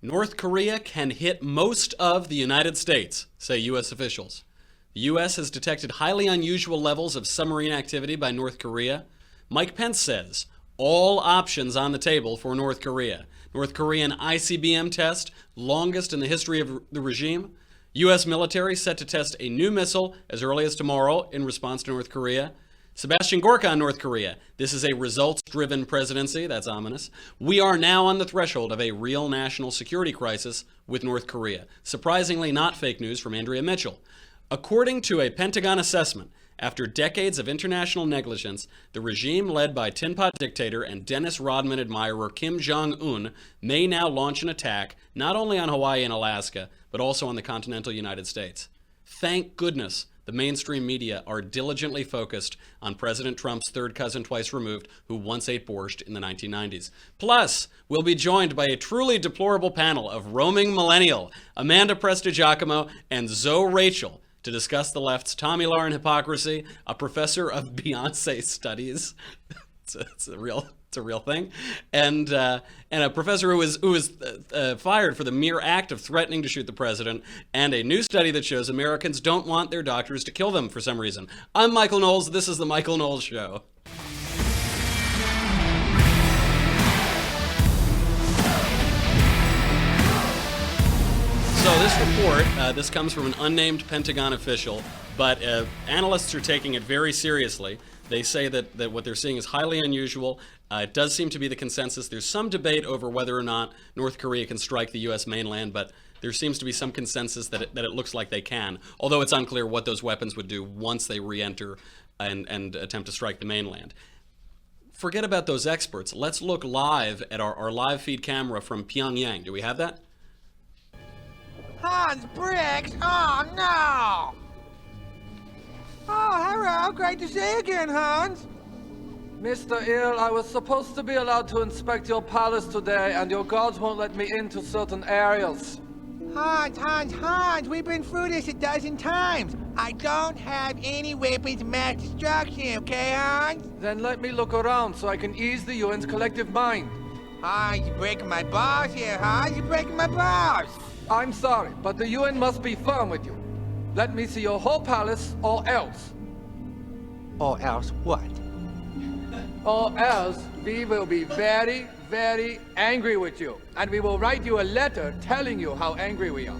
North Korea can hit most of the United States, say U.S. officials. The U.S. has detected highly unusual levels of submarine activity by North Korea. Mike Pence says all options on the table for North Korea. North Korean ICBM test, longest in the history of the regime. U.S. military set to test a new missile as early as tomorrow in response to North Korea. Sebastian Gorka on North Korea. This is a results-driven presidency. That's ominous. We are now on the threshold of a real national security crisis with North Korea. Surprisingly not fake news from Andrea Mitchell. According to a Pentagon assessment, after decades of international negligence, the regime led by Tin Pot dictator and Dennis Rodman admirer Kim Jong Un may now launch an attack not only on Hawaii and Alaska, but also on the continental United States. Thank goodness the mainstream media are diligently focused on President Trump's third cousin twice removed, who once ate borscht in the 1990s. Plus, we'll be joined by a truly deplorable panel of roaming millennial, Amanda Prestigiacomo and Zoe Rachel, to discuss the left's Tomi hypocrisy, a professor of Beyonce studies. It's a real thing, and a professor who was fired for the mere act of threatening to shoot the president, and a new study that shows Americans don't want their doctors to kill them for some reason. I'm Michael Knowles. This is the Michael Knowles Show. So this report, this comes from an unnamed Pentagon official, but analysts are taking it very seriously. They say that what they're seeing is highly unusual. It does seem to be the consensus. There's some debate over whether or not North Korea can strike the U.S. mainland, but there seems to be some consensus that it looks like they can, although it's unclear what those weapons would do once they re-enter and attempt to strike the mainland. Forget about those experts. Let's look live at our live feed camera from Pyongyang. Do we have that? Hans Bricks? Oh, no! Oh, hello. Great to see you again, Hans. Mr. Ill, I was supposed to be allowed to inspect your palace today, and your guards won't let me into certain areas. Hans, we've been through this a dozen times. I don't have any weapons of mass destruction, okay, Hans? Then let me look around so I can ease the UN's collective mind. Hans, you're breaking my balls here, Hans. You're breaking my balls. I'm sorry, but the UN must be firm with you. Let me see your whole palace, or else. Or else what? Or else we will be very, very angry with you. And we will write you a letter telling you how angry we are.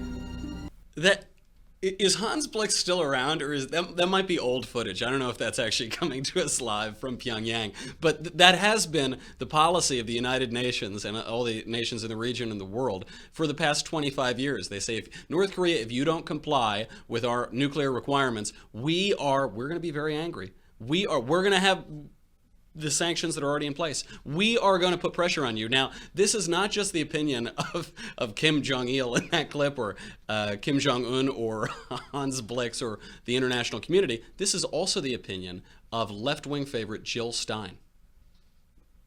Is Hans Blix still around, or is that might be old footage? I don't know if that's actually coming to us live from Pyongyang, but that has been the policy of the United Nations and all the nations in the region and the world for the past 25 years. They say, North Korea, if you don't comply with our nuclear requirements, we're going to be very angry. We're going to have the sanctions that are already in place. We are going to put pressure on you. Now, this is not just the opinion of Kim Jong-il in that clip, or Kim Jong Un, or Hans Blix, or the international community. This is also the opinion of left-wing favorite Jill Stein.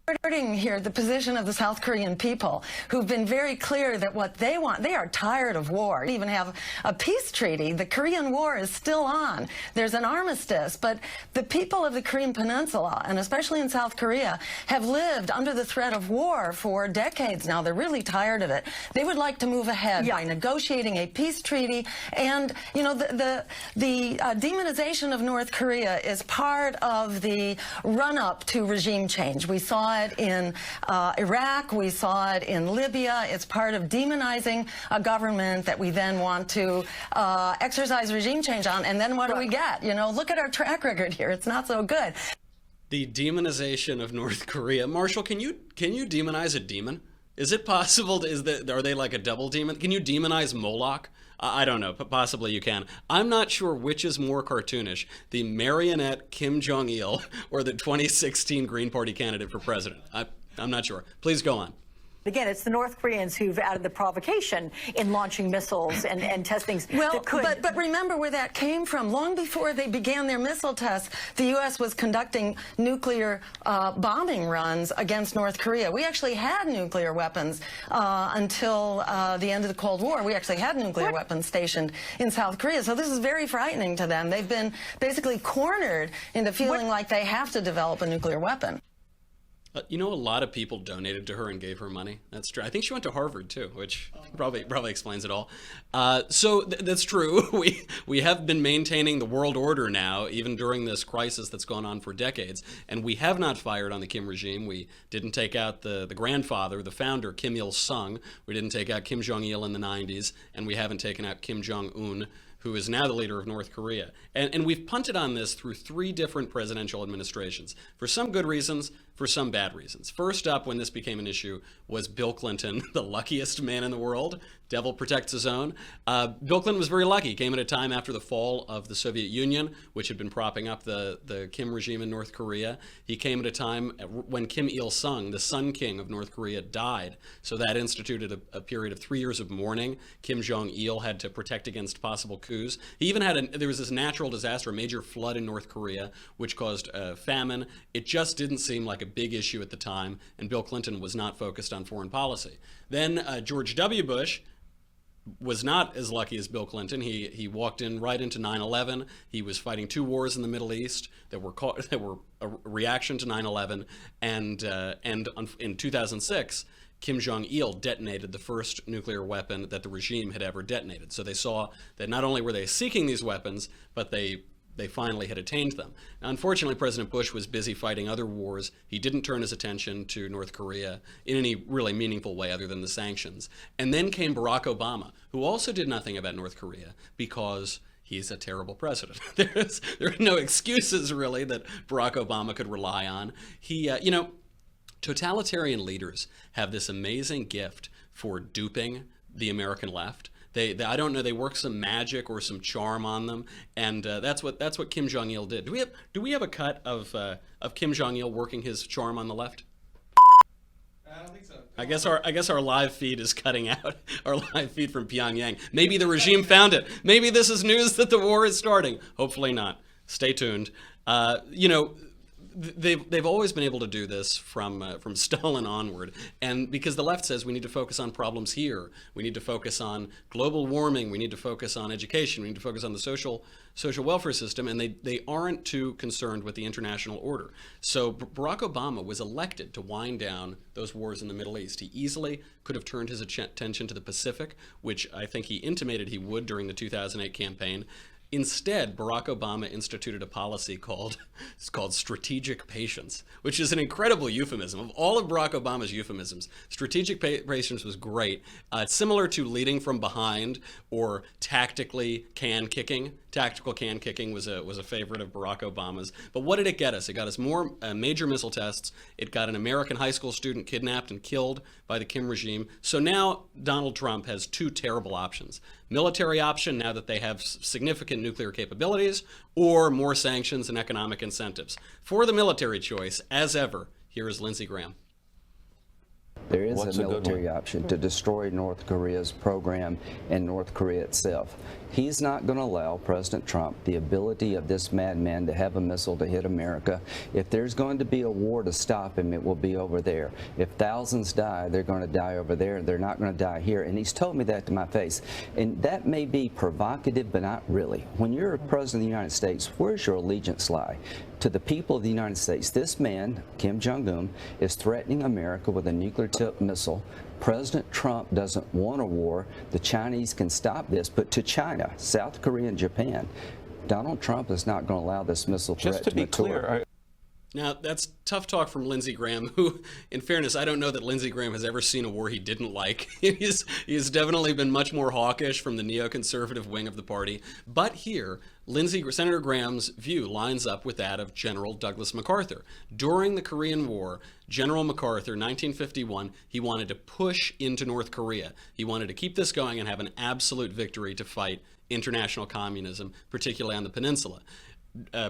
We're hurting here the position of the South Korean people, who've been very clear that what they want, they are tired of war. We even have a peace treaty. The Korean War is still on. There's an armistice, but the people of the Korean Peninsula, and especially in South Korea, have lived under the threat of war for decades now. They're really tired of it. They would like to move ahead by negotiating a peace treaty. And, you know, the demonization of North Korea is part of the run-up to regime change. We saw it in Iraq, we saw it in Libya. It's part of demonizing a government that we then want to exercise regime change on, and then what do we get? You know, look at our track record here. It's not so good. The demonization of North Korea. Marshall, can you demonize a demon? Is it possible? Are they like a double demon? Can you demonize Moloch? I don't know, but possibly you can. I'm not sure which is more cartoonish, the marionette Kim Jong-il or the 2016 Green Party candidate for president. I'm not sure. Please go on. Again, it's the North Koreans who've added the provocation in launching missiles and testing that could... But remember where that came from. Long before they began their missile tests, the U.S. was conducting nuclear bombing runs against North Korea. We actually had nuclear weapons until the end of the Cold War. We actually had nuclear weapons stationed in South Korea. So this is very frightening to them. They've been basically cornered into feeling like they have to develop a nuclear weapon. You know, a lot of people donated to her and gave her money. That's true. I think she went to Harvard too, which probably explains it all. So that's true. We have been maintaining the world order now, even during this crisis that's gone on for decades. And we have not fired on the Kim regime. We didn't take out the grandfather, the founder, Kim Il-sung. We didn't take out Kim Jong Il in the 90s, and we haven't taken out Kim Jong Un, who is now the leader of North Korea. And we've punted on this through 3 different presidential administrations, for some good reasons, for some bad reasons. First up, when this became an issue, was Bill Clinton, the luckiest man in the world. Devil protects his own. Bill Clinton was very lucky. He came at a time after the fall of the Soviet Union, which had been propping up the Kim regime in North Korea. He came at a time when Kim Il-sung, the Sun King of North Korea, died. So that instituted a period of 3 years of mourning. Kim Jong-il had to protect against possible coups. He even there was this natural disaster, a major flood in North Korea, which caused famine. It just didn't seem like a big issue at the time, and Bill Clinton was not focused on foreign policy. Then George W. Bush was not as lucky as Bill Clinton. He walked in right into 9/11. He was fighting 2 wars in the Middle East that were a reaction to 9/11, and in 2006, Kim Jong-il detonated the first nuclear weapon that the regime had ever detonated. So they saw that not only were they seeking these weapons, but they finally had attained them. Now, unfortunately, President Bush was busy fighting other wars. He didn't turn his attention to North Korea in any really meaningful way other than the sanctions. And then came Barack Obama, who also did nothing about North Korea because he's a terrible president. There are no excuses, really, that Barack Obama could rely on. Totalitarian leaders have this amazing gift for duping the American left. I don't know, they work some magic or some charm on them, and that's what Kim Jong-il did. Do we have a cut of Kim Jong-il working his charm on the left? I don't think so. I guess our live feed is cutting out, our live feed from Pyongyang. Maybe the regime found it. Maybe this is news that the war is starting. Hopefully not. Stay tuned. They've always been able to do this from Stalin onward, and because the left says we need to focus on problems here, we need to focus on global warming, we need to focus on education, we need to focus on the social welfare system, and they aren't too concerned with the international order. So Barack Obama was elected to wind down those wars in the Middle East. He easily could have turned his attention to the Pacific, which I think he intimated he would during the 2008 campaign. Instead, Barack Obama instituted a policy called strategic patience, which is an incredible euphemism. Of all of Barack Obama's euphemisms, strategic patience was great. Similar to leading from behind or tactically can kicking. Tactical can kicking was a favorite of Barack Obama's. But what did it get us? It got us more major missile tests. It got an American high school student kidnapped and killed by the Kim regime. So now Donald Trump has 2 terrible options. Military option, now that they have significant nuclear capabilities, or more sanctions and economic incentives. For the military choice, as ever, here is Lindsey Graham. There is a military option to destroy North Korea's program and North Korea itself. He's not going to allow President Trump the ability of this madman to have a missile to hit America. If there's going to be a war to stop him, it will be over there. If thousands die, they're going to die over there. They're not going to die here. And he's told me that to my face. And that may be provocative, but not really. When you're president of the United States, where's your allegiance lie? To the people of the United States. This man, Kim Jong Un, is threatening America with a nuclear-tipped missile. President Trump doesn't want a war. The Chinese can stop this, but to China, South Korea, and Japan, Donald Trump is not going to allow this missile threat Just to be mature. clear, Now, that's tough talk from Lindsey Graham, who, in fairness, I don't know that Lindsey Graham has ever seen a war he didn't like. He's definitely been much more hawkish from the neoconservative wing of the party. But here, Senator Graham's view lines up with that of General Douglas MacArthur. During the Korean War, General MacArthur, 1951, he wanted to push into North Korea. He wanted to keep this going and have an absolute victory to fight international communism, particularly on the peninsula.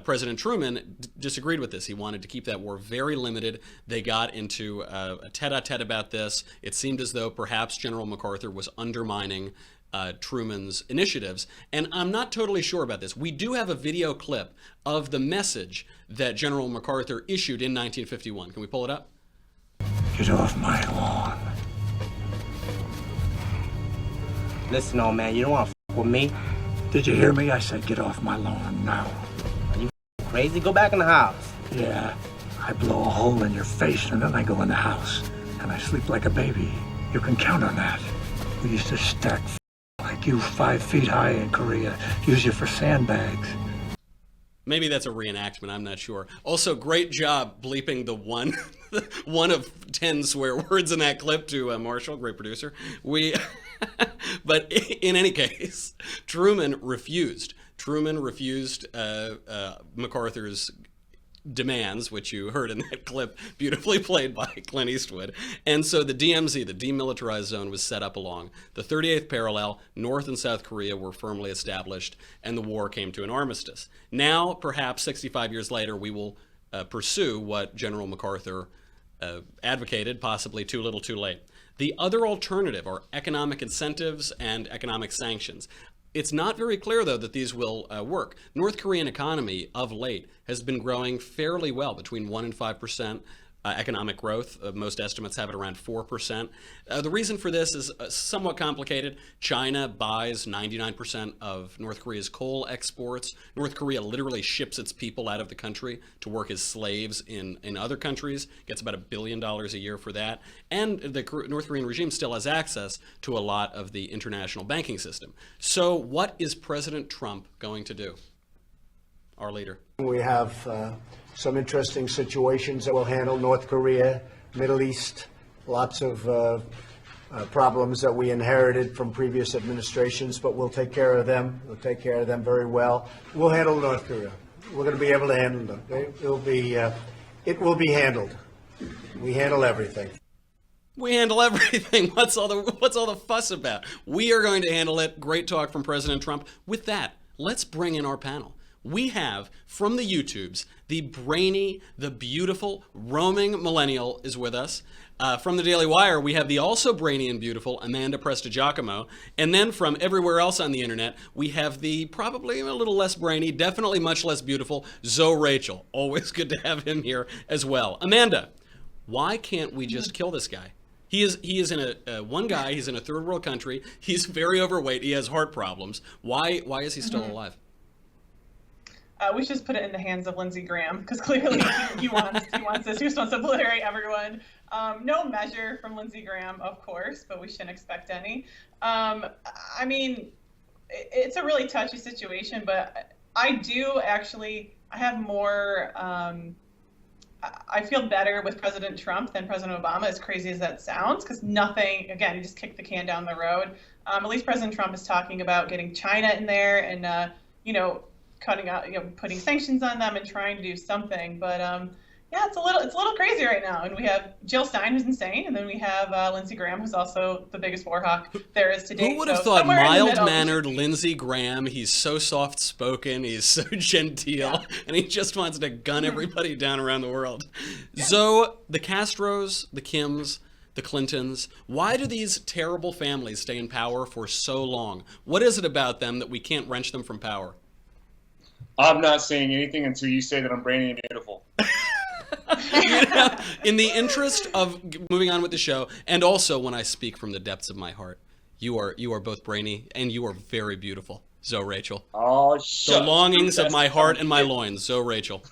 President Truman disagreed with this. He wanted to keep that war very limited. They got into a tete-a-tete about this. It seemed as though perhaps General MacArthur was undermining Truman's initiatives. And I'm not totally sure about this. We do have a video clip of the message that General MacArthur issued in 1951. Can we pull it up? Get off my lawn. Listen, old man, you don't want to f with me. Did you hear me? I said get off my lawn now. Crazy? Go back in the house. Yeah, I blow a hole in your face and then I go in the house and I sleep like a baby. You can count on that. We used to stack like you 5 feet high in Korea, use you for sandbags. Maybe that's a reenactment, I'm not sure. Also, great job bleeping the one of 10 swear words in that clip to Marshall, great producer. But in any case, Truman refused. MacArthur's demands, which you heard in that clip, beautifully played by Clint Eastwood. And so the DMZ, the Demilitarized Zone, was set up along the 38th parallel. North and South Korea were firmly established, and the war came to an armistice. Now, perhaps 65 years later, we will pursue what General MacArthur advocated, possibly too little too late. The other alternative are economic incentives and economic sanctions. It's not very clear, though, that these will work. North Korean economy of late has been growing fairly well, between 1% and 5% economic growth. Most estimates have it around 4%. The reason for this is somewhat complicated. China buys 99% of North Korea's coal exports. North Korea literally ships its people out of the country to work as slaves in other countries, gets about $1 billion a year for that. And the North Korean regime still has access to a lot of the international banking system. So what is President Trump going to do? Our leader. We have some interesting situations that we'll handle. North Korea, Middle East, lots of problems that we inherited from previous administrations, but we'll take care of them. We'll take care of them very well. We'll handle North Korea. We're going to be able to handle them. It will be handled. We handle everything. We handle everything. What's all the fuss about? We are going to handle it. Great talk from President Trump. With that, let's bring in our panel. We have, from the YouTubes, the brainy, the beautiful, roaming millennial is with us. From the Daily Wire, we have the also brainy and beautiful Amanda Prestigiacomo. And then from everywhere else on the internet, we have the probably a little less brainy, definitely much less beautiful, Zoe Rachel. Always good to have him here as well. Amanda, why can't we just kill this guy? He is in one guy, he's in a third world country, he's very overweight, he has heart problems. Why is he still alive? We should just put it in the hands of Lindsey Graham, because clearly he wants this. He just wants to obliterate everyone. No measure from Lindsey Graham, of course, but we shouldn't expect any. I mean, it's a really touchy situation, but I have more, I feel better with President Trump than President Obama, as crazy as that sounds, because nothing, again, he just kicked the can down the road. At least President Trump is talking about getting China in there and, cutting out, putting sanctions on them and trying to do something. But yeah, it's a little crazy right now. And we have Jill Stein, who's insane, and then we have Lindsey Graham, who's also the biggest war hawk there is today. Who would have thought mild-mannered Lindsey Graham? He's so soft-spoken, he's so genteel, and he just wants to gun everybody down around the world. Yeah. So the Castros, the Kims, the Clintons, why do these terrible families stay in power for so long? What is it about them that we can't wrench them from power? I'm not saying anything until you say that I'm brainy and beautiful. In the interest of moving on with the show, and also when I speak from the depths of my heart, you are both brainy and you are very beautiful, Zoe Rachel. Oh, shut the longings of my heart and my loins, Zoe Rachel.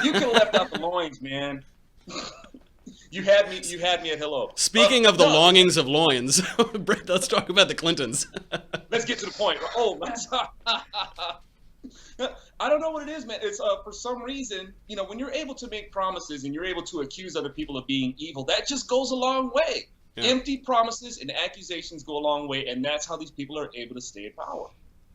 You could have left out the loins, man. You had me at hello. Speaking of the longings of loins, let's talk about the Clintons. Let's get to the point. Oh, my God. I don't know what it is, man. It's for some reason, when you're able to make promises and you're able to accuse other people of being evil, that just goes a long way. Yeah. Empty promises and accusations go a long way, and that's how these people are able to stay in power.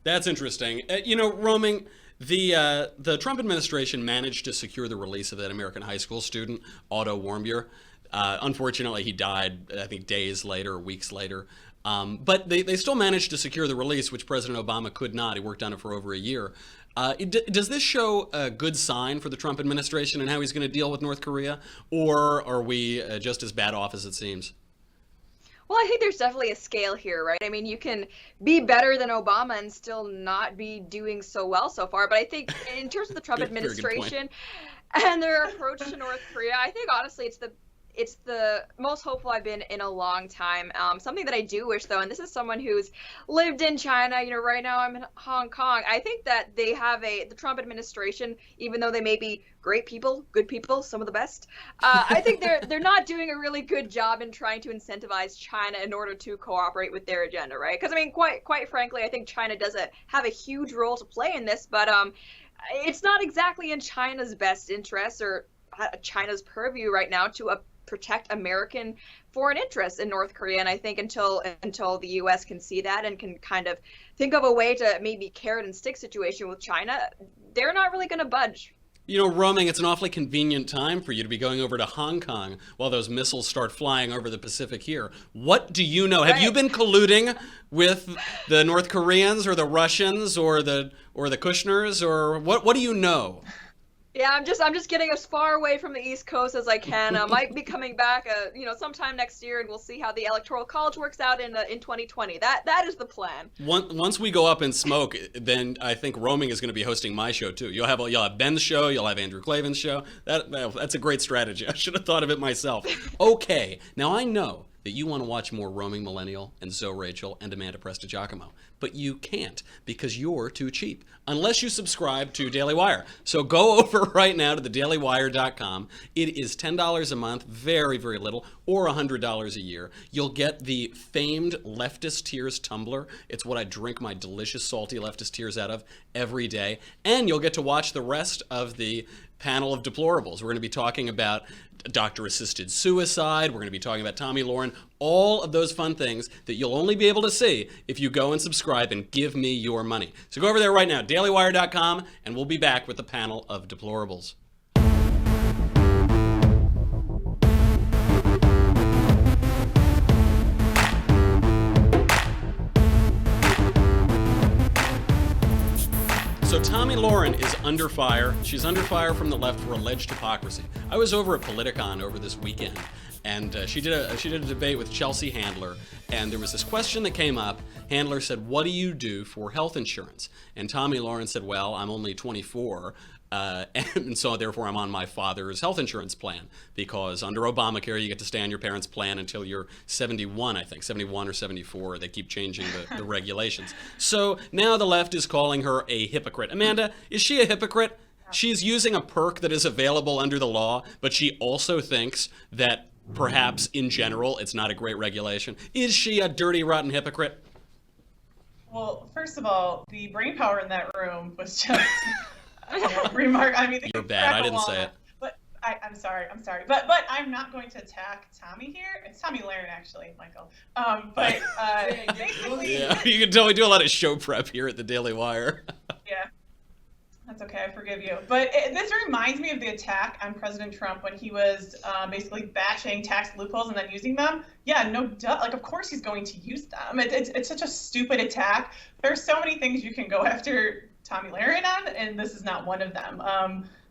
That's interesting. Roaming, the Trump administration managed to secure the release of that American high school student, Otto Warmbier. Unfortunately, he died, I think, days later or weeks later. But they still managed to secure the release, which President Obama could not. He worked on it for over a year. Does this show a good sign for the Trump administration and how he's going to deal with North Korea? Or are we just as bad off as it seems? Well, I think there's definitely a scale here, right? I mean, you can be better than Obama and still not be doing so well so far. But I think in terms of the Trump administration and their approach to North Korea, I think honestly it's the most hopeful I've been in a long time. Something that I do wish, though, and this is someone who's lived in China, right now I'm in Hong Kong. I think that they have the Trump administration, even though they may be great people, good people, some of the best, I think they're not doing a really good job in trying to incentivize China in order to cooperate with their agenda, right? Because, I mean, quite frankly, I think China does have a huge role to play in this, but it's not exactly in China's best interest or China's purview right now to protect American foreign interests in North Korea. And I think until the U.S. can see that and can kind of think of a way to maybe carrot and stick situation with China, they're not really going to budge. Roaming, it's an awfully convenient time for you to be going over to Hong Kong while those missiles start flying over the Pacific here. What do you know? Have you been colluding with the North Koreans or the Russians or the Kushners, or what do you know? Yeah, I'm just getting as far away from the East Coast as I can. I might be coming back, sometime next year, and we'll see how the Electoral College works out in 2020. That is the plan. Once we go up in smoke, then I think Roaming is going to be hosting my show too. You'll have Ben's show, you'll have Andrew Klavan's show. That's a great strategy. I should have thought of it myself. Okay, now I know that you want to watch more Roaming Millennial and Zoe Rachel and Amanda Prestigiacomo, but you can't because you're too cheap, unless you subscribe to Daily Wire. So go over right now to thedailywire.com. It is $10 a month, very, very little, or $100 a year. You'll get the famed Leftist Tears tumbler. It's what I drink my delicious salty leftist tears out of every day. And you'll get to watch the rest of the Panel of Deplorables. We're going to be talking about doctor-assisted suicide. We're going to be talking about Tomi Lahren, all of those fun things that you'll only be able to see if you go and subscribe and give me your money. So go over there right now, dailywire.com, and we'll be back with the Panel of Deplorables. So Tomi Lahren is under fire. She's under fire from the left for alleged hypocrisy. I was over at Politicon over this weekend, and she did a debate with Chelsea Handler, and there was this question that came up. Handler said, "What do you do for health insurance?" And Tomi Lahren said, "Well, I'm only 24, and so therefore I'm on my father's health insurance plan, because under Obamacare you get to stay on your parents' plan until you're 71, I think, 71 or 74. They keep changing the regulations." So now the left is calling her a hypocrite. Amanda, is she a hypocrite? She's using a perk that is available under the law, but she also thinks that perhaps in general it's not a great regulation. Is she a dirty, rotten hypocrite? Well, first of all, the brain power in that room was just remark. I mean, you're bad. I didn't say it. But I'm sorry. But I'm not going to attack Tomi here. It's Tomi Lahren, actually, Michael. But basically, yeah, you can tell we do a lot of show prep here at the Daily Wire. Yeah. That's okay, I forgive you. But this reminds me of the attack on President Trump when he was basically bashing tax loopholes and then using them. Yeah, no duh. Like, of course he's going to use them. It's such a stupid attack. There's so many things you can go after Tomi Lahren on, and this is not one of them.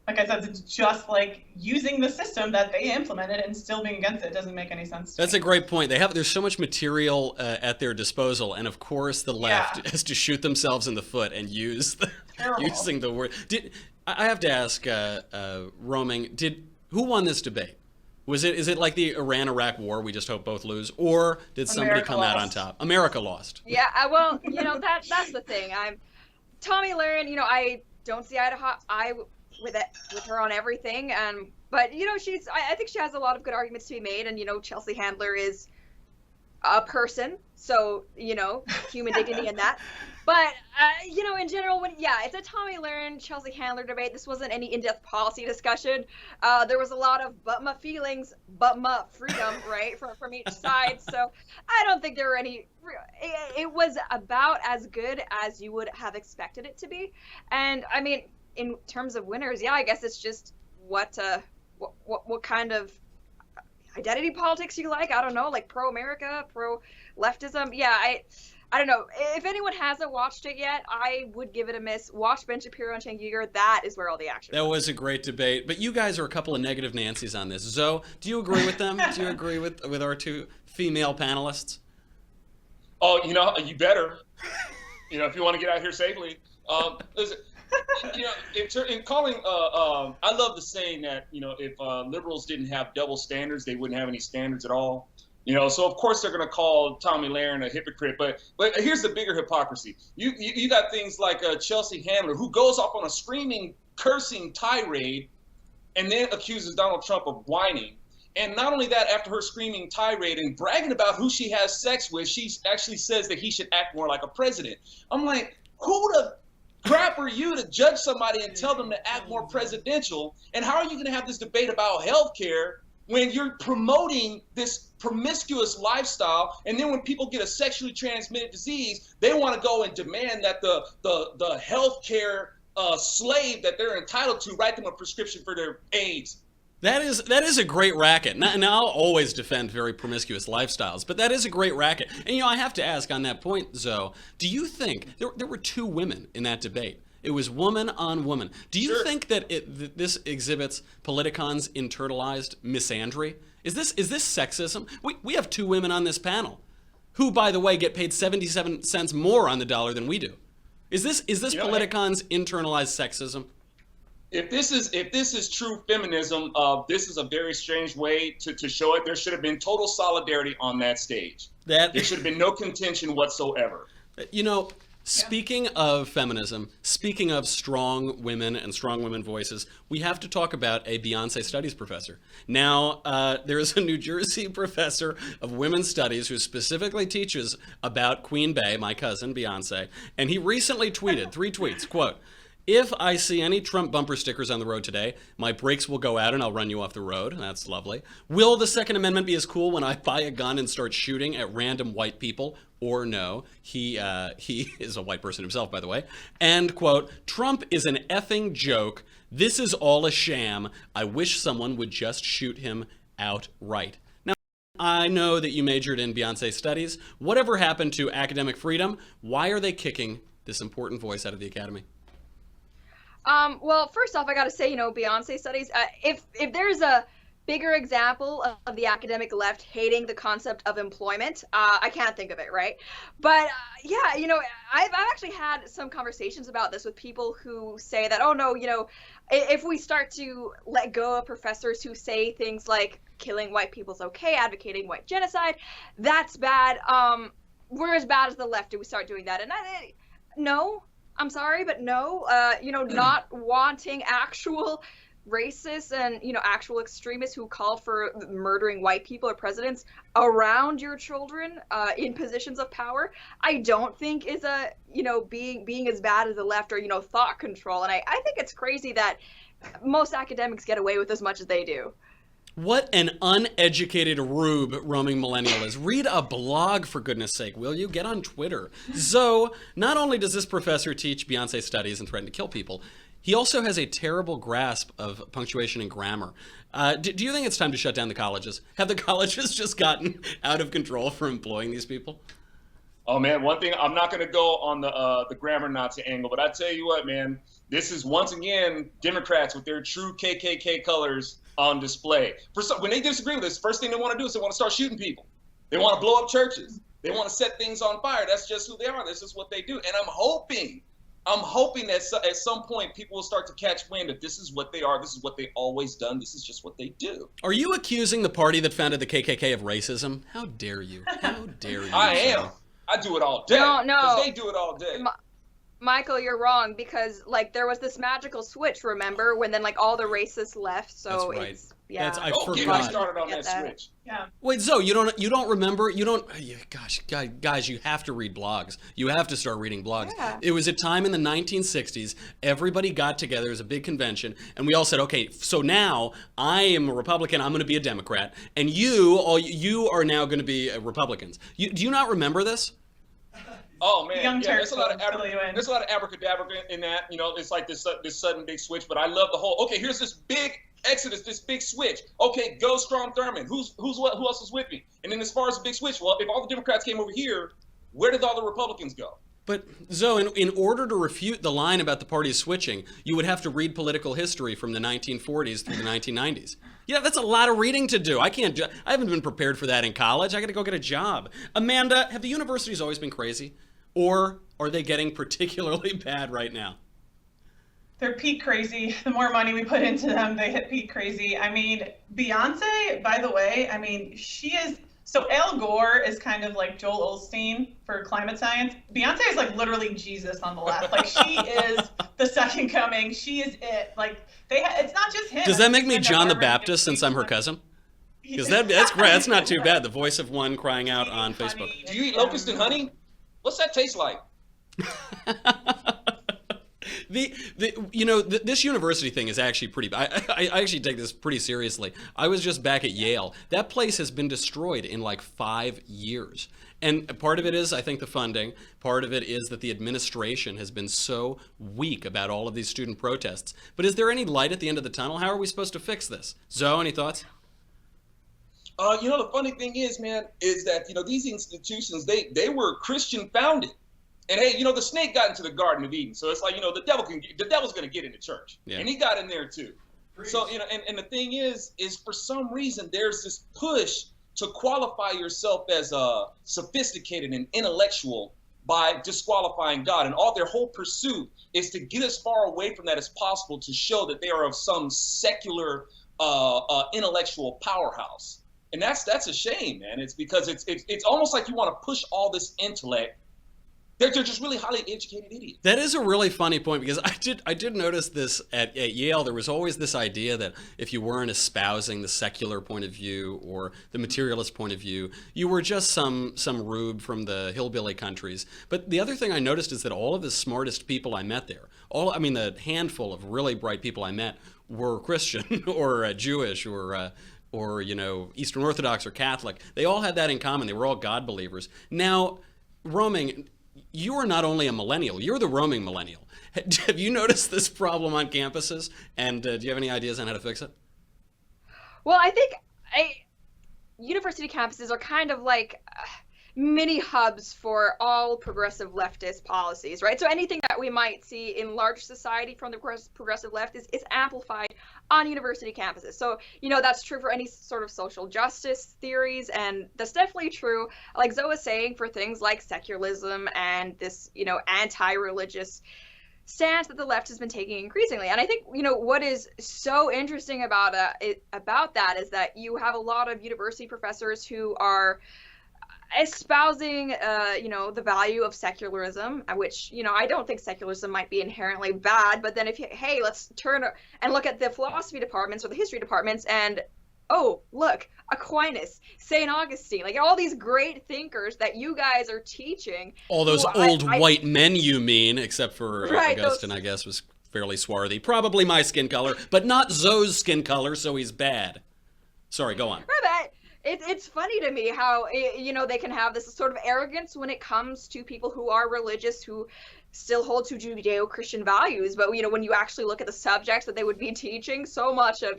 Like I said, it's just like using the system that they implemented and still being against it doesn't make any sense. That's a great point. There's so much material at their disposal, and of course the left has to shoot themselves in the foot and using the word. I have to ask, Roaming, who won this debate? Is it like the Iran-Iraq war, we just hope both lose, or did somebody come out on top? America lost. Yeah, well, that's the thing. Tomi Lahren, I don't see eye to eye with her on everything, but I think she has a lot of good arguments to be made, and Chelsea Handler is a person, so human dignity in that. But in general, it's a Tomi Lahren Chelsea Handler debate. This wasn't any in-depth policy discussion. There was a lot of but my feelings, but my freedom, right, from each side. So I don't think there were any. It was about as good as you would have expected it to be. And I mean, in terms of winners, I guess it's just what kind of identity politics you like. I don't know, like pro-America, pro-leftism. Yeah, I don't know. If anyone hasn't watched it yet, I would give it a miss. Watch Ben Shapiro and Cenk Uygur. That is where all the action is. That was a great debate. But you guys are a couple of negative Nancys on this. Zoe, do you agree with them? Do you agree with our two female panelists? Oh, you better. If you want to get out here safely. Listen, In calling, I love the saying that, if liberals didn't have double standards, they wouldn't have any standards at all. So of course they're going to call Tomi Lahren a hypocrite, but here's the bigger hypocrisy. You got things like Chelsea Handler, who goes off on a screaming, cursing tirade, and then accuses Donald Trump of whining. And not only that, after her screaming tirade and bragging about who she has sex with, she actually says that he should act more like a president. I'm like, who the crap are you to judge somebody and tell them to act more presidential? And how are you going to have this debate about health care when you're promoting this promiscuous lifestyle, and then when people get a sexually transmitted disease, they want to go and demand that the health care slave that they're entitled to write them a prescription for their AIDS? That is a great racket. Now I'll always defend very promiscuous lifestyles, but that is a great racket. And I have to ask on that point, Zoe, do you think there were two women in that debate? It was woman on woman. Do you think that this exhibits Politicon's internalized misandry? Is this sexism? We have two women on this panel, who, by the way, get paid 77 cents more on the dollar than we do. Is this Politicon's internalized sexism? If this is true feminism, this is a very strange way to show it. There should have been total solidarity on that stage. There should have been no contention whatsoever. Speaking of feminism, speaking of strong women and strong women voices, we have to talk about a Beyonce studies professor. Now, there is a New Jersey professor of women's studies who specifically teaches about Queen Bey, my cousin, Beyonce, and he recently tweeted 3 tweets, quote, "If I see any Trump bumper stickers on the road today, my brakes will go out and I'll run you off the road." That's lovely. "Will the Second Amendment be as cool when I buy a gun and start shooting at random white people? Or no?" He is a white person himself, by the way. And, quote, "Trump is an effing joke. This is all a sham. I wish someone would just shoot him outright." Now, I know that you majored in Beyonce studies. Whatever happened to academic freedom? Why are they kicking this important voice out of the academy? Well, first off, I gotta say, Beyonce studies, if there's a bigger example of the academic left hating the concept of employment, I can't think of it, right? But yeah, I've actually had some conversations about this with people who say that, oh no, if we start to let go of professors who say things like killing white people's okay, advocating white genocide, that's bad. We're as bad as the left if we start doing that. And no. I'm sorry, but no, not wanting actual racists and, actual extremists who call for murdering white people or presidents around your children in positions of power, I don't think is being as bad as the left or, thought control. And I think it's crazy that most academics get away with as much as they do. What an uneducated rube roaming millennial is. Read a blog, for goodness sake, will you? Get on Twitter. So, not only does this professor teach Beyonce studies and threaten to kill people, he also has a terrible grasp of punctuation and grammar. Do you think it's time to shut down the colleges? Have the colleges just gotten out of control for employing these people? Oh man, one thing, I'm not going to go on the grammar Nazi angle, but I tell you what, man, this is once again Democrats with their true KKK colors on display. When they disagree with this, first thing they want to do is they want to start shooting people. They want to blow up churches. They want to set things on fire. That's just who they are. This is what they do. And I'm hoping that at some point people will start to catch wind that this is what they are. This is what they've always done. This is just what they do. Are you accusing the party that founded the KKK of racism? How dare you? How dare you? I am. I do it all day. No. Because they do it all day. Michael, you're wrong, because there was this magical switch, remember, when then all the racists left. So that's right. It's yeah. I forgot. Get me started on that switch. Yeah. Wait, Zoe, you don't remember? You don't? Gosh, guys, you have to read blogs. You have to start reading blogs. Yeah. It was a time in the 1960s. Everybody got together. It was a big convention, and we all said, okay, so now I am a Republican. I'm going to be a Democrat, and you are now going to be Republicans. Do you not remember this? Oh man, yeah, there's a lot of abracadabra in that. It's like this sudden big switch. But I love the whole. Okay, here's this big exodus, this big switch. Okay, go Strom Thurmond. Who else is with me? And then as far as the big switch, well, if all the Democrats came over here, where did all the Republicans go? But Zoe, in order to refute the line about the parties switching, you would have to read political history from the 1940s through the 1990s. Yeah, that's a lot of reading to do. I haven't been prepared for that in college. I got to go get a job. Amanda, have the universities always been crazy? Or are they getting particularly bad right now? They're peak crazy. The more money we put into them, they hit peak crazy. I mean, Beyonce, by the way, I mean, she is, so Al Gore is kind of like Joel Osteen for climate science. Beyonce is like literally Jesus on the left. Like, she is the second coming. She is it. Like, it's not just him. Does that make me John the Baptist since I'm her cousin? Because that's great. That's not too bad. The voice of one crying out on Facebook. Do you eat locust and honey? What's that taste like? This university thing is actually pretty. I actually take this pretty seriously. I was just back at Yale. That place has been destroyed in like 5 years. And part of it is, I think, the funding. Part of it is that the administration has been so weak about all of these student protests. But is there any light at the end of the tunnel? How are we supposed to fix this? Zoe, any thoughts? The funny thing is, man, is that, these institutions, they were Christian founded. And hey, the snake got into the Garden of Eden. So it's like, the devil's going to get into church. Yeah. And he got in there too. Preach. So, and the thing is for some reason, there's this push to qualify yourself as sophisticated and intellectual by disqualifying God. And their whole pursuit is to get as far away from that as possible to show that they are of some secular intellectual powerhouse. And that's a shame, man. It's because it's almost like you want to push all this intellect. They're just really highly educated idiots. That is a really funny point, because I did notice this at Yale. There was always this idea that if you weren't espousing the secular point of view or the materialist point of view, you were just some rube from the hillbilly countries. But the other thing I noticed is that all of the smartest people I met there, the handful of really bright people I met, were Christian or Jewish or Eastern Orthodox or Catholic. They all had that in common. They were all God believers. Now, roaming, you are not only a millennial, you're the roaming millennial. Have you noticed this problem on campuses? And do you have any ideas on how to fix it? Well, I think university campuses are kind of like mini hubs for all progressive leftist policies, right? So anything that we might see in large society from the progressive left is amplified on university campuses. So, that's true for any sort of social justice theories, and that's definitely true, like Zoe was saying, for things like secularism and this, anti-religious stance that the left has been taking increasingly. And I think, what is so interesting about that is that you have a lot of university professors who are espousing, the value of secularism, which, I don't think secularism might be inherently bad, but then let's turn and look at the philosophy departments or the history departments and, oh, look, Aquinas, St. Augustine, like all these great thinkers that you guys are teaching. All those white men, you mean, except for Augustine, I guess, was fairly swarthy. Probably my skin color, but not Zoe's skin color, so he's bad. Sorry, go on. Right, it's funny to me how, they can have this sort of arrogance when it comes to people who are religious, who still hold to Judeo-Christian values. But, when you actually look at the subjects that they would be teaching, so much of,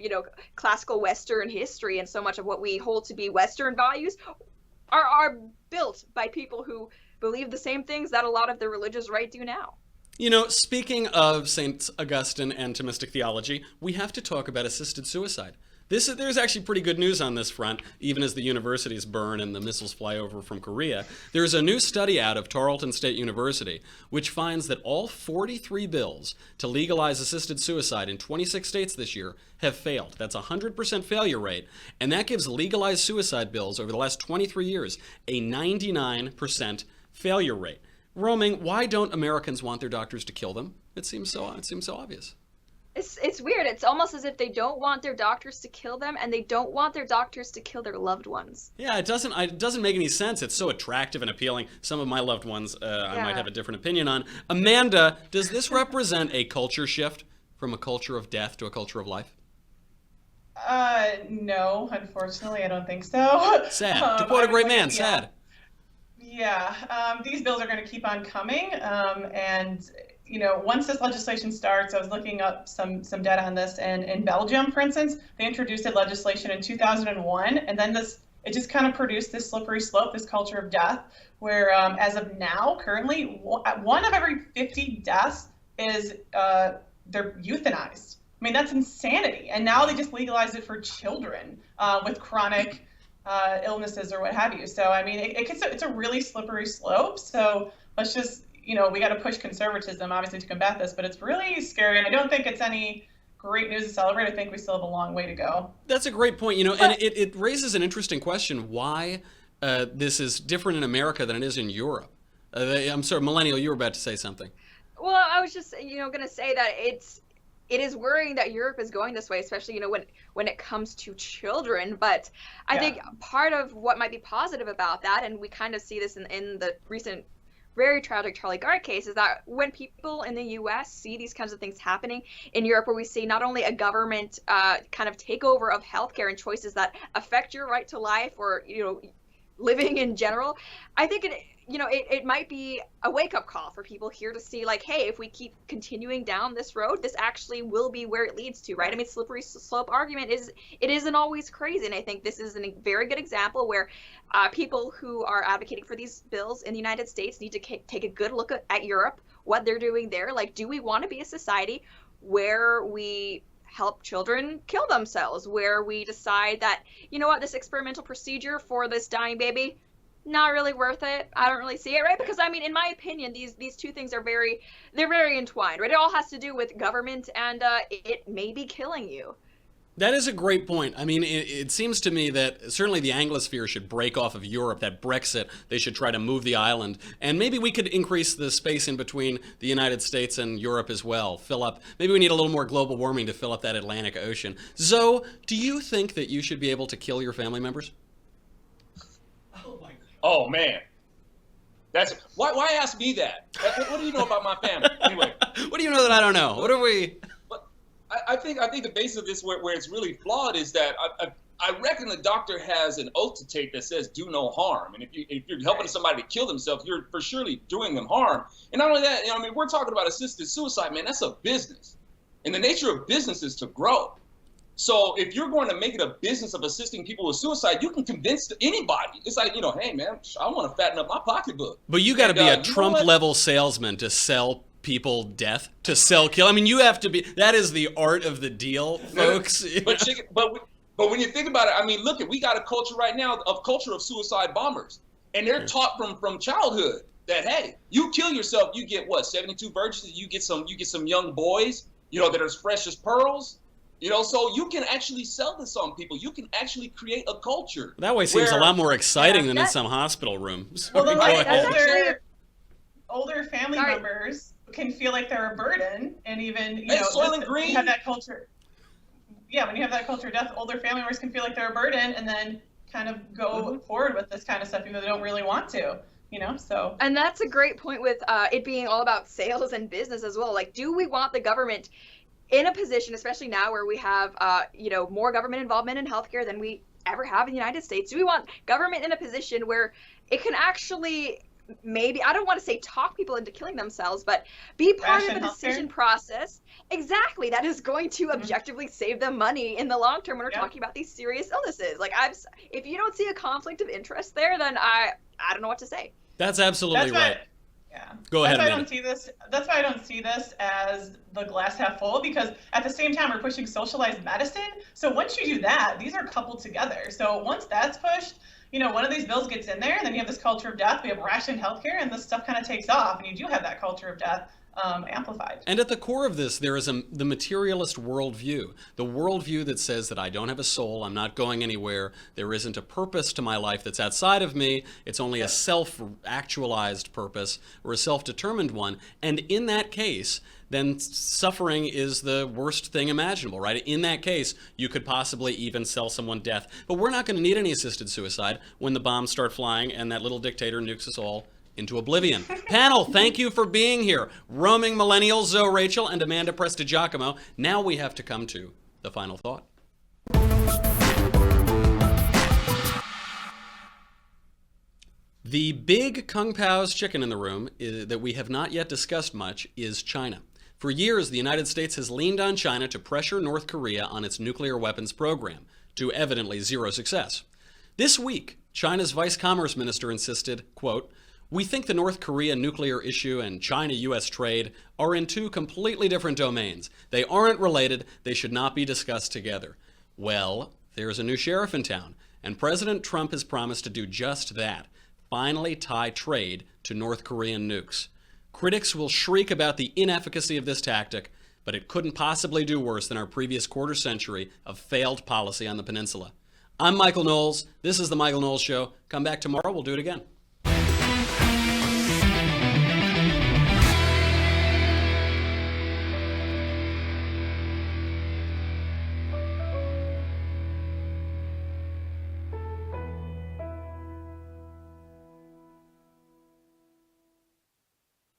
classical Western history and so much of what we hold to be Western values are built by people who believe the same things that a lot of the religious right do now. Speaking of St. Augustine and Thomistic theology, we have to talk about assisted suicide. There's actually pretty good news on this front, even as the universities burn and the missiles fly over from Korea. There's a new study out of Tarleton State University, which finds that all 43 bills to legalize assisted suicide in 26 states this year have failed. That's a 100% failure rate, and that gives legalized suicide bills over the last 23 years a 99% failure rate. Roaming, why don't Americans want their doctors to kill them? It seems so obvious. It's weird. It's almost as if they don't want their doctors to kill them, and they don't want their doctors to kill their loved ones. Yeah, it doesn't make any sense. It's so attractive and appealing. Some of my loved ones I might have a different opinion on. Amanda, does this represent a culture shift from a culture of death to a culture of life? No, unfortunately, I don't think so. Sad. To quote a great man, sad. Yeah, these bills are going to keep on coming, and once this legislation starts, I was looking up some data on this, and in Belgium, for instance, they introduced legislation in 2001, and then it just kind of produced this slippery slope, this culture of death, where as of now, currently, 1 of every 50 deaths is they're euthanized. I mean, that's insanity. And now they just legalized it for children with chronic illnesses or what have you. So, I mean, it's a really slippery slope. So let's just we got to push conservatism, obviously, to combat this, but it's really scary, and I don't think it's any great news to celebrate. I think we still have a long way to go. That's a great point, and it raises an interesting question, why this is different in America than it is in Europe. I'm sorry, Millennial, you were about to say something. Well, I was just, going to say that it is worrying that Europe is going this way, especially, when it comes to children. But I think part of what might be positive about that, and we kind of see this in the recent very tragic Charlie Gard case, is that when people in the U.S. see these kinds of things happening in Europe, where we see not only a government kind of takeover of healthcare and choices that affect your right to life or, living in general, I think it might be a wake-up call for people here to see, like, hey, if we keep continuing down this road, this actually will be where it leads to, right? I mean, slippery slope argument isn't always crazy, and I think this is a very good example where people who are advocating for these bills in the United States need to take a good look at Europe, what they're doing there. Like, do we want to be a society where we help children kill themselves, where we decide that, this experimental procedure for this dying baby, not really worth it. I don't really see it, right? Because, I mean, in my opinion, these two things are very entwined, right? It all has to do with government, and it may be killing you. That is a great point. I mean, it seems to me that certainly the Anglosphere should break off of Europe, that Brexit, they should try to move the island. And maybe we could increase the space in between the United States and Europe as well. Maybe we need a little more global warming to fill up that Atlantic Ocean. Zoe, do you think that you should be able to kill your family members? Oh, man. Why ask me that? What do you know about my family? Anyway. What do you know that I don't know? What are we... I think the basis of this where it's really flawed is that I reckon the doctor has an oath to take that says do no harm, and if you're helping somebody to kill themselves, you're for surely doing them harm. And not only that, we're talking about assisted suicide, man. That's a business, and the nature of business is to grow. So if you're going to make it a business of assisting people with suicide, you can convince anybody. It's like, hey man, I want to fatten up my pocketbook. But you got to be a Trump level salesman to sell people death, to sell kill. I mean, you have to be. That is the art of the deal, folks. But when you think about it, I mean, look, we got a culture right now of suicide bombers, and they're taught from childhood that, hey, you kill yourself, you get what, 72 virgins, you get some young boys, that are as fresh as pearls. So you can actually sell this on people. You can actually create a culture. That way seems a lot more exciting than in some hospital room. Older family members can feel like they're a burden, and even Green. You have that culture. Yeah, when you have that culture of death, older family members can feel like they're a burden, and then kind of go forward with this kind of stuff, even though they don't really want to. So. And that's a great point with it being all about sales and business as well. Like, do we want the government in a position, especially now where we have more government involvement in healthcare than we ever have in the United States? Do we want government in a position where it can actually, maybe, I don't want to say talk people into killing themselves, but be part of a decision process, exactly, that is going to objectively save them money in the long term when we're talking about these serious illnesses? Like, if you don't see a conflict of interest there, then I don't know what to say. That's absolutely right. Yeah. Go ahead, That's Amanda. That's why I don't see this as the glass half full, because at the same time we're pushing socialized medicine. So once you do that, these are coupled together. So once that's pushed, one of these bills gets in there, and then you have this culture of death. We have rationed healthcare, and this stuff kind of takes off, and you do have that culture of death amplified. And at the core of this, there is the materialist worldview, the worldview that says that I don't have a soul, I'm not going anywhere, there isn't a purpose to my life that's outside of me, it's only a self-actualized purpose or a self-determined one. And in that case, then suffering is the worst thing imaginable, right? In that case, you could possibly even sell someone death. But we're not going to need any assisted suicide when the bombs start flying and that little dictator nukes us all into oblivion. Panel, thank you for being here. Roaming Millennials, Zoe Rachel, and Amanda Prestigiacomo. Now we have to come to the final thought. The big Kung Pao's chicken in the room that we have not yet discussed much is China. For years, the United States has leaned on China to pressure North Korea on its nuclear weapons program, to evidently zero success. This week, China's Vice Commerce Minister insisted, quote, "We think the North Korea nuclear issue and China-U.S. trade are in two completely different domains. They aren't related. They should not be discussed together." Well, there's a new sheriff in town, and President Trump has promised to do just that, finally tie trade to North Korean nukes. Critics will shriek about the inefficacy of this tactic, but it couldn't possibly do worse than our previous quarter century of failed policy on the peninsula. I'm Michael Knowles. This is The Michael Knowles Show. Come back tomorrow. We'll do it again.